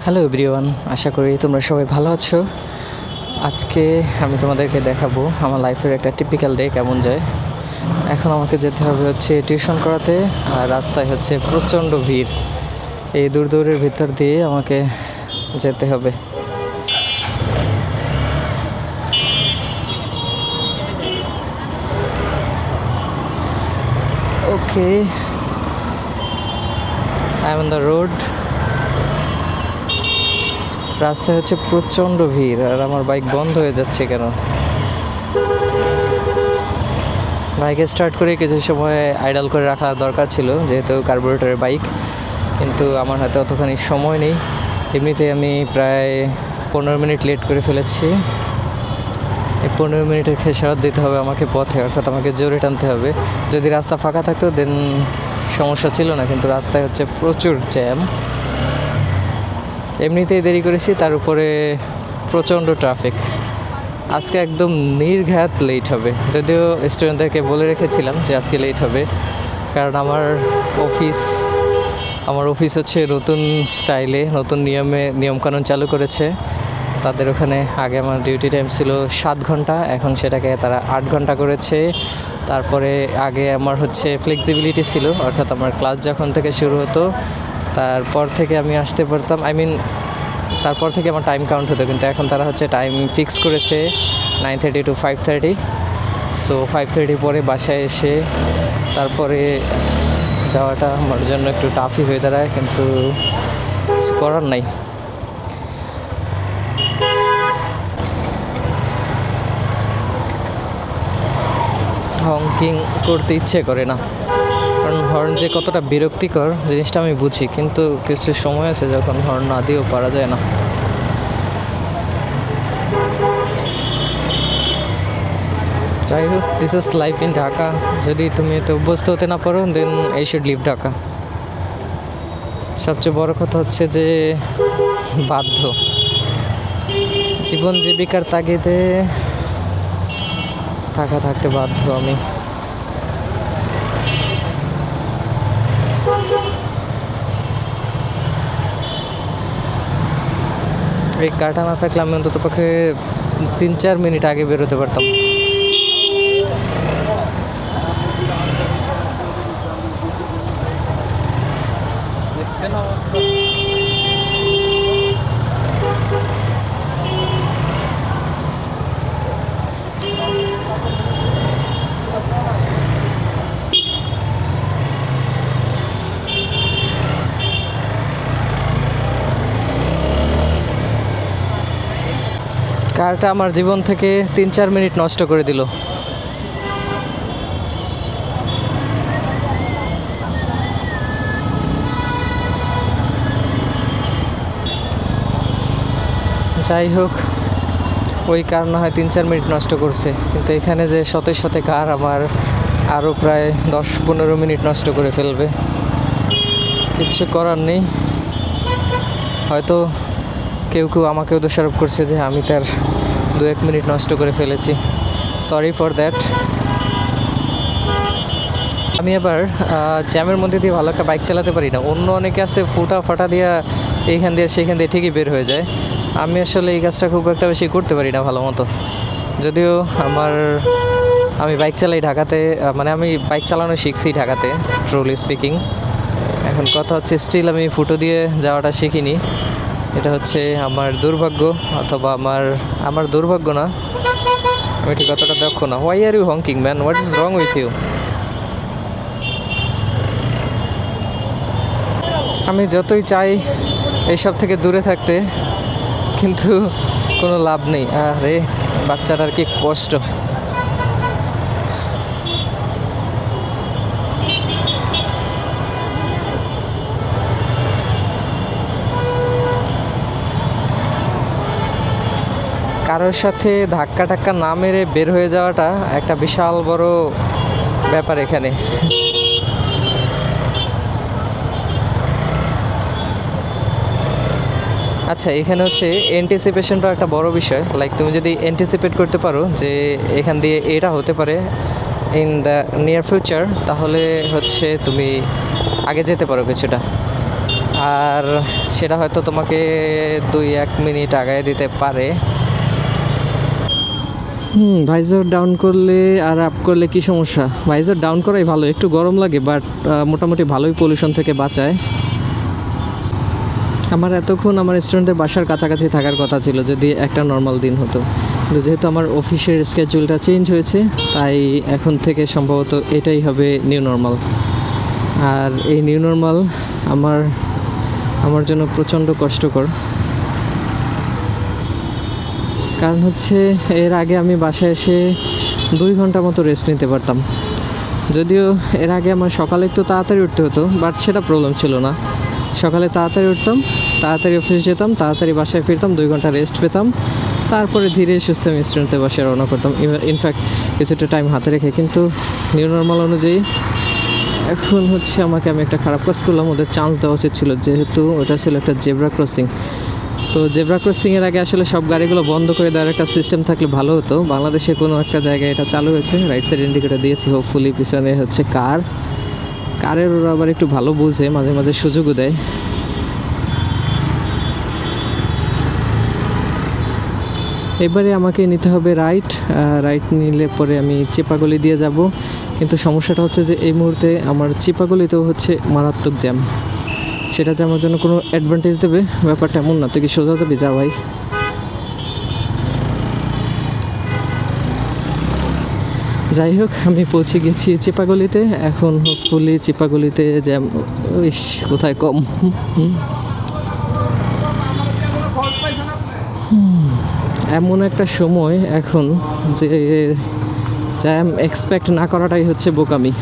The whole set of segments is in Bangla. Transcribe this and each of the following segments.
হ্যালো এভরিওয়ান, আশা করি তোমরা সবাই ভালো আছো। আজকে আমি তোমাদেরকে দেখাবো আমার লাইফের একটা টিপিক্যাল ডে কেমন যায়। এখন আমাকে যেতে হবে হচ্ছে টিউশন করাতে, আর রাস্তায় হচ্ছে প্রচণ্ড ভিড়। এই দূর দূরের ভিতর দিয়ে আমাকে যেতে হবে। Okay, I am on the road. রাস্তায় হচ্ছে প্রচণ্ড ভিড়, আর আমার বাইক বন্ধ হয়ে যাচ্ছে কেন? বাইকে স্টার্ট করে কিছু সময় আইডল করে রাখা দরকার ছিল, যেহেতু কার্বোরেটরের বাইক, কিন্তু আমার হাতে অতখানি সময় নেই। এমনিতে আমি প্রায় 15 মিনিট লেট করে ফেলেছি। এই 15 মিনিটের খেসারত দিতে হবে আমাকে পথে, অর্থাৎ আমাকে জোরে টানতে হবে। যদি রাস্তা ফাঁকা থাকতো দেন সমস্যা ছিল না, কিন্তু রাস্তায় হচ্ছে প্রচুর জ্যাম। এমনিতেই দেরি করেছি, তার উপরে প্রচণ্ড ট্রাফিক। আজকে একদম নির্ঘাত লেট হবে, যদিও স্টুডেন্টদেরকে বলে রেখেছিলাম যে আজকে লেট হবে, কারণ আমার অফিস হচ্ছে নতুন স্টাইলে, নতুন নিয়মকানুন চালু করেছে। তাদের ওখানে আগে আমার ডিউটি টাইম ছিল 7 ঘন্টা, এখন সেটাকে তারা 8 ঘন্টা করেছে। তারপরে আগে আমার হচ্ছে ফ্লেক্সিবিলিটি ছিল, অর্থাৎ আমার ক্লাস যখন থেকে শুরু হতো তারপর থেকে আমি আসতে পারতাম, তারপর থেকে আমার টাইম কাউন্ট হতো, কিন্তু এখন তারা হচ্ছে টাইম ফিক্স করেছে 9:30 to 5:30। সো 5:30 পরে বাসায় এসে তারপরে যাওয়াটা আমার জন্য একটু টাফই হয়ে দাঁড়ায়, কিন্তু কিছু করার নাই। হংকিং করতে ইচ্ছে করে না, কারণ হর্ন যে কতটা বিরক্তিকর জিনিসটা আমি বুঝি, কিন্তু কিছু সময় আছে যখন হর্ন না দিয়েও পারা যায় না। যাই হোক, this is life in Dhaka. যদি তুমি এতে অভ্যস্ত হতে না পারো দেন এই শুড লিভ ঢাকা। সবচেয়ে বড় কথা হচ্ছে যে বাধ্য, জীবন জীবিকার তাগিদে ঢাকা থাকতে বাধ্য আমি। এই কারটা না থাকলে আমি অন্তত পক্ষে 3-4 মিনিট আগে বেরোতে পারতাম। কারটা আমার জীবন থেকে 3-4 মিনিট নষ্ট করে দিল। যাই হোক, ওই কার না হয় 3-4 মিনিট নষ্ট করছে, কিন্তু এখানে যে শতে শতে কার আমার আরও প্রায় 10-15 মিনিট নষ্ট করে ফেলবে। কিচ্ছু করার নেই। হয়তো কেউ আমাকেও দোষারোপ করছে যে আমি তার 2-1 মিনিট নষ্ট করে ফেলেছি। Sorry for that. আমি আবার জ্যামের মধ্যে দিয়ে ভালো একটা বাইক চালাতে পারি না। অন্য অনেকে আছে ফাটা দিয়া এইখান দিয়ে সেইখান দিয়ে ঠিকই বের হয়ে যায়। আমি আসলে এই কাজটা খুব একটা বেশি করতে পারি না ভালো মতো। যদিও আমি বাইক চালাই ঢাকাতে, মানে আমি বাইক চালানো শিখছি ঢাকাতে, ট্রুলি স্পিকিং। এখন কথা হচ্ছে স্টিল আমি ফুটো দিয়ে যাওয়াটা শিখিনি। এটা হচ্ছে আমার দুর্ভাগ্য, অথবা আমার দুর্ভাগ্য না, আমি ঠিক কতটা দক্ষ না। Why are you honking man, what is wrong with you? আমি যতই চাই এইসব থেকে দূরে থাকতে, কিন্তু কোনো লাভ নেই। আরে বাচ্চাটার কি কষ্ট। কারোর সাথে ধাক্কা টাক্কা না মেরে বের হয়ে যাওয়াটা একটা বিশাল বড় ব্যাপার এখানে। আচ্ছা, এখানে হচ্ছে অ্যান্টিসিপেশনটা একটা বড় বিষয়। লাইক তুমি যদি অ্যান্টিসিপেট করতে পারো যে এখান দিয়ে এটা হতে পারে ইন দ্য নিয়ার ফিউচার, তাহলে হচ্ছে তুমি আগে যেতে পারো কিছুটা। আর সেটা হয়তো তোমাকে 2-1 মিনিট আগায় দিতে পারে। ভাইজার ডাউন করলে আর আপ করলে কি সমস্যা? ভাইজার ডাউন করাই ভালো, একটু গরম লাগে বাট মোটামুটি ভালোই পলিউশন থেকে বাঁচায়। আমার এতক্ষণ আমার স্টুডেন্টদের বাসার কাছাকাছি থাকার কথা ছিল যদি একটা নর্মাল দিন হতো, কিন্তু যেহেতু আমার অফিসের স্কেজুলটা চেঞ্জ হয়েছে তাই এখন থেকে সম্ভবত এটাই হবে নিউ নর্মাল। আর এই নিউ নর্মাল আমার জন্য প্রচণ্ড কষ্টকর, কারণ হচ্ছে এর আগে আমি বাসায় এসে 2 ঘন্টা মতো রেস্ট নিতে পারতাম। যদিও এর আগে আমার সকালে একটু তাড়াতাড়ি উঠতে হতো, বাট সেটা প্রবলেম ছিল না। সকালে তাড়াতাড়ি উঠতাম, তাড়াতাড়ি অফিস যেতাম, তাড়াতাড়ি বাসায় ফিরতাম, 2 ঘন্টা রেস্ট পেতাম, তারপরে ধীরে সুস্থ আমি স্টুডেন্টদের বাসায় রওনা করতাম, ইনফ্যাক্ট কিছুটা টাইম হাতে রেখে। কিন্তু নিউ নর্মাল অনুযায়ী এখন হচ্ছে আমি একটা খারাপ কাজ করলাম। ওদের চান্স দেওয়া উচিত ছিল, যেহেতু ওটা ছিল একটা জেব্রা ক্রসিং। তো জেব্রা ক্রসিংয়ের আগে আসলে সব গাড়িগুলো বন্ধ করে দেওয়ার একটা সিস্টেম থাকলে ভালো হতো। বাংলাদেশে কোনো একটা জায়গায় এটা চালু হয়েছে, রাইট সাইড ইন্ডিকেটর দিয়েছি, হোপফুলি পিছনে হচ্ছে কারের ওরা আবার একটু ভালো বুঝে, মাঝে মাঝে সুযোগও দেয়। এবারে আমাকে নিতে হবে রাইট নিলে পরে আমি চিপাগলি দিয়ে যাব। কিন্তু সমস্যাটা হচ্ছে যে এই মুহূর্তে আমার চিপাগলিতেও হচ্ছে মারাত্মক জ্যাম। সেটা যে আমার জন্য কোনো অ্যাডভান্টেজ দেবে ব্যাপারটা এমন না। তুই কি সোজা যাবি? যা ভাই। যাই হোক, আমি পৌঁছে গেছি চিপাগলিতে। এখন হোপফুলি চিপাগলিতে জ্যাম কোথায় কম। এমন একটা সময় এখন যে জ্যাম এক্সপেক্ট না করাটাই হচ্ছে বোকামি।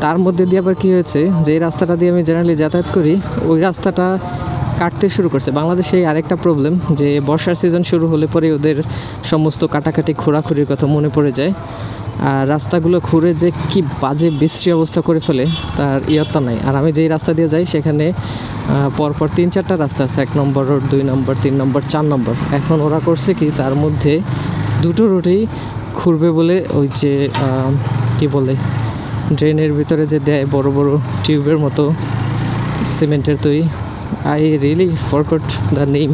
তার মধ্যে দিয়ে আবার কী হয়েছে, যে রাস্তাটা দিয়ে আমি জেনারেলি যাতায়াত করি ওই রাস্তাটা কাটতে শুরু করছে। বাংলাদেশে আরেকটা প্রবলেম যে বর্ষার সিজন শুরু হলে পরে ওদের সমস্ত কাটাকাটি খোঁড়াখুড়ির কথা মনে পড়ে যায়। আর রাস্তাগুলো খুঁড়ে যে কি বাজে বিশ্রী অবস্থা করে ফেলে তার ইয়ত্তা নাই। আর আমি যেই রাস্তা দিয়ে যাই সেখানে পরপর 3-4টা রাস্তা আছে, 1 নম্বর রোড, 2 নম্বর, 3 নম্বর, 4 নম্বর। এখন ওরা করছে কি, তার মধ্যে 2টো রোডেই খুঁড়বে বলে ওই যে কি বলে ড্রেনের ভিতরে যে দেয় বড় বড় টিউবের মতো সিমেন্টের তৈরি, I really forgot the name.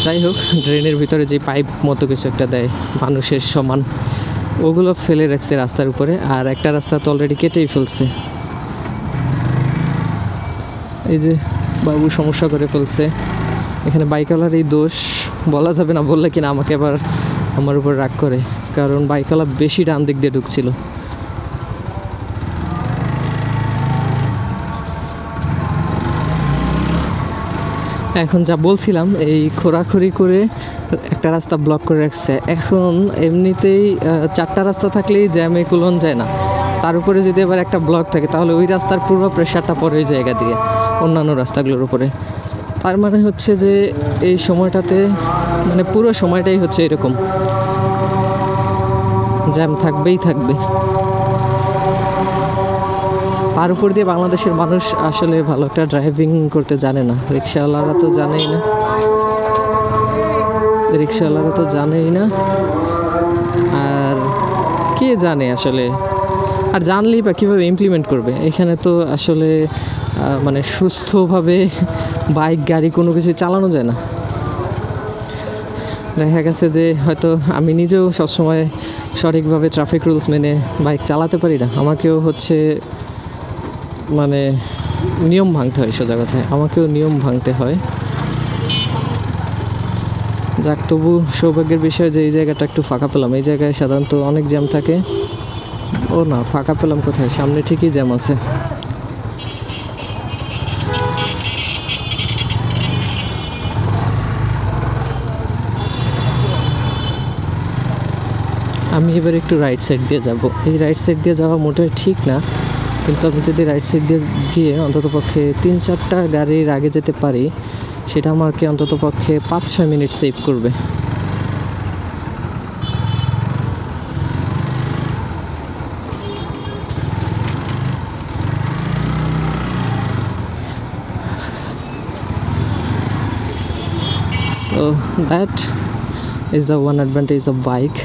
যাই হোক, ড্রেনের ভিতরে যে পাইপ মতো কিছু একটা দেয় মানুষের সমান, ওগুলো ফেলে রাখছে রাস্তার উপরে। আর একটা রাস্তা তো অলরেডি কেটেই ফেলছে। এই যে বাবু সমস্যা করে ফেলছে। এখানে বাইকওয়ালার এই দোষ বলা যাবে না, বললে কিনা আমাকে আবার আমার উপর রাগ করে, কারণ বাইকওয়ালা বেশি ডান দিক দিয়ে ঢুকছিল। এখন যা বলছিলাম, এই খোঁড়াখুড়ি করে একটা রাস্তা ব্লক করে রাখছে। এখন এমনিতেই 4টা রাস্তা থাকলেই জ্যামে কুলন যায় না, তার উপরে যদি এবার একটা ব্লক থাকে তাহলে ওই রাস্তার পুরো প্রেশারটা পড়ে ওই জায়গা দিয়ে অন্যান্য রাস্তাগুলোর উপরে। তার মানে হচ্ছে যে এই সময়টাতে মানে পুরো সময়টাই হচ্ছে এরকম, জ্যাম থাকবেই থাকবে। তার উপর দিয়ে বাংলাদেশের মানুষ আসলে ভালো একটা ড্রাইভিং করতে জানে না। রিক্সাওয়ালারা তো জানেই না, আর কে জানে আসলে, আর জানলেই বা কীভাবে ইমপ্লিমেন্ট করবে। এখানে তো আসলে মানে সুস্থভাবে বাইক গাড়ি কোনো কিছু চালানো যায় না। দেখা গেছে যে হয়তো আমি নিজেও সবসময় সঠিকভাবে ট্রাফিক রুলস মেনে বাইক চালাতে পারি না। আমাকেও হচ্ছে মানে নিয়ম ভাঙতে হয়, সোজা কথায় আমাকেও নিয়ম ভাঙতে হয়। যাক, তবু সৌভাগ্যের বিষয় যে এই জায়গাটা একটু ফাঁকা পেলাম। এই জায়গায় সাধারণত অনেক জ্যাম থাকে। ও না, ফাঁকা পেলাম কোথায়, সামনে ঠিকই জ্যাম আছে। আমি এবার একটু রাইট সাইড দিয়ে যাব। এই রাইট সাইড দিয়ে যাওয়া মোটেই ঠিক না, কিন্তু আমি যদি রাইট সাইড দিয়ে গিয়ে অন্ততপক্ষে 3-4টা গাড়ির আগে যেতে পারি, সেটা আমাকে অন্ততপক্ষে 5-6 মিনিট সেভ করবে। So that is the one advantage of bike.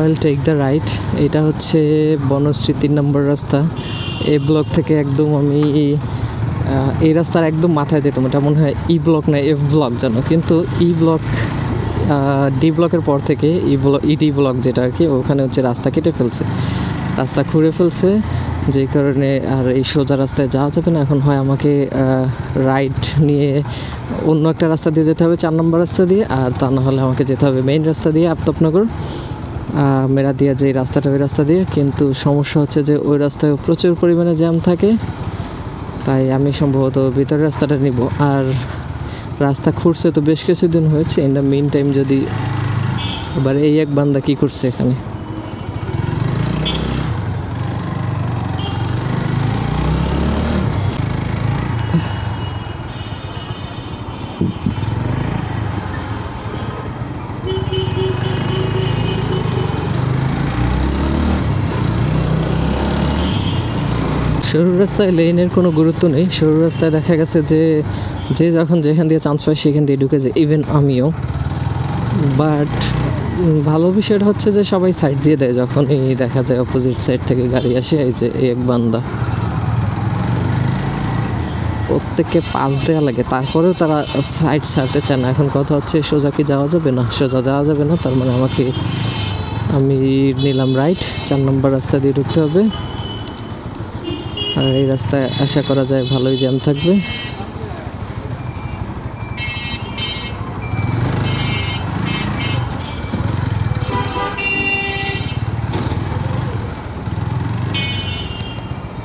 Will take the right. এটা হচ্ছে বনশ্রী 3 নম্বর রাস্তা। এ ব্লক থেকে একদম আমি এই রাস্তার একদম মাথায় যেতাম। এটা মনে হয় ই ব্লক না এফ ব্লক যেন, কিন্তু ই ব্লক ডি ব্লকের পর থেকে ইডি ব্লক যেটা আর কি, ওখানে হচ্ছে রাস্তা কেটে ফেলছে, রাস্তা খুঁড়ে ফেলছে, যেই কারণে আর এই সোজা রাস্তায় যাওয়া যাবে না। এখন হয় আমাকে রাইট নিয়ে অন্য একটা রাস্তা দিয়ে যেতে হবে, 4 নম্বর রাস্তা দিয়ে, আর তা না হলে আমাকে যেতে হবে মেইন রাস্তা দিয়ে, আফতাবনগর মেরা দিয়া যে রাস্তাটা, ওই রাস্তা দিয়ে। কিন্তু সমস্যা হচ্ছে যে ওই রাস্তায় প্রচুর পরিমাণে জ্যাম থাকে, তাই আমি সম্ভবত ভিতরের রাস্তাটা নিব। আর রাস্তা খুঁড়ছে তো বেশ কিছুদিন হয়েছে, ইন দ্য মিন টাইম যদি এবার এই এক বান্দা কী করছে এখানে। সরু রাস্তায় লেনের কোনো গুরুত্ব নেই। সরু রাস্তায় দেখা গেছে যে যখন যেখান দিয়ে চান্স পায় সেখান দিয়ে ঢুকে যায়, ইভেন আমিও। বাট ভালো বিষয়টা হচ্ছে যে সবাই সাইড দিয়ে দেয় যখন এই দেখা যায় অপোজিট সাইড থেকে গাড়ি আসে। এই যে এক বান্দা, প্রত্যেককে পাস দেওয়া লাগে, তারপরেও তারা সাইড ছাড়তে চায় না। এখন কথা হচ্ছে সোজা কি যাওয়া যাবে না, সোজা যাওয়া যাবে না, তার মানে আমি নিলাম রাইট, 4 নম্বর রাস্তা দিয়ে ঢুকতে হবে। আর এই রাস্তায় আশা করা যায় ভালোই জ্যাম থাকবে।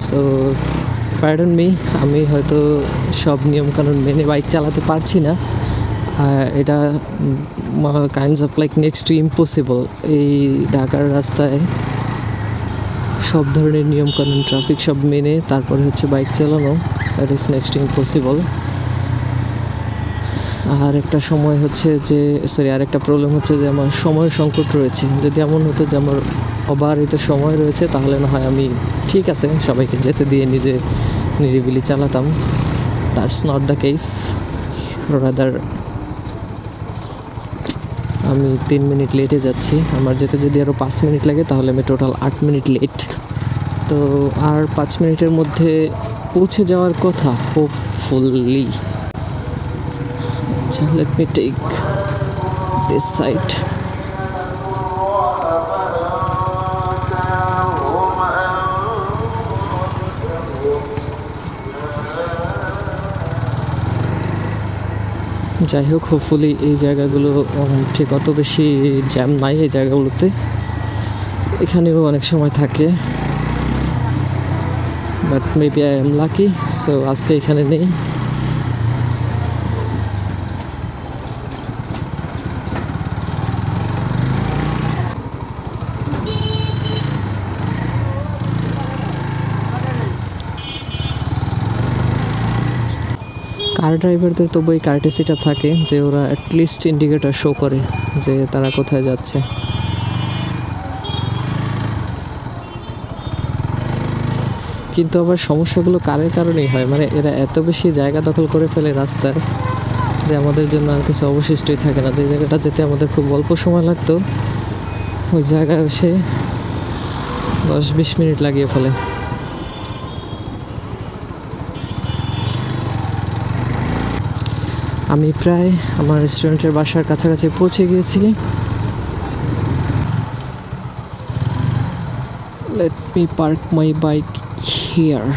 সো পার্ডন মি, আমি হয়তো সব নিয়মকানুন মেনে বাইক চালাতে পারছি না। এটা kinds of like next to impossible. এই ঢাকার রাস্তায় সব ধরনের নিয়মকানুন ট্রাফিক সব মেনে তারপরে হচ্ছে বাইক চালানো, that is next to impossible. আর একটা সময় হচ্ছে যে আর একটা প্রবলেম হচ্ছে যে আমার সময় সংকট রয়েছে। যদি এমন হতো যে আমার অবারিত সময় রয়েছে, তাহলে না হয় আমি ঠিক আছে সবাইকে যেতে দিয়ে নিজে নিরিবিলি চালাতাম। That's not the case. Rather আমি 3 মিনিট লেটে যাচ্ছি। আমার যেতে যদি আরও 5 মিনিট লাগে তাহলে আমি টোটাল 8 মিনিট লেট। তো আর 5 মিনিটের মধ্যে পৌঁছে যাওয়ার কথা হোপফুলি। আচ্ছা, let me take this side. যাই হোক, হোপফুলি এই জায়গাগুলো ঠিক অত বেশি জ্যাম নাই এই জায়গাগুলোতে। এখানেও অনেক সময় থাকে, but maybe I am lucky, so আজকে এখানে নেই। কার ড্রাইভারদের তবু এই কার্টেসিটা থাকে যে ওরা অ্যাটলিস্ট ইন্ডিকেটর শো করে যে তারা কোথায় যাচ্ছে। কিন্তু আবার সমস্যাগুলো কারের কারণেই হয়, মানে এরা এত বেশি জায়গা দখল করে ফেলে রাস্তার যে আমাদের জন্য আর কিছু অবশিষ্টই থাকে না। যে জায়গাটা যেতে আমাদের খুব অল্প সময় লাগতো, ওই জায়গায় এসে 10-20 মিনিট লাগিয়ে ফেলে। আমি প্রায় আমার রেস্টুরেন্টের বাসার কাছাকাছি পৌঁছে গিয়েছি। Let me park my bike here.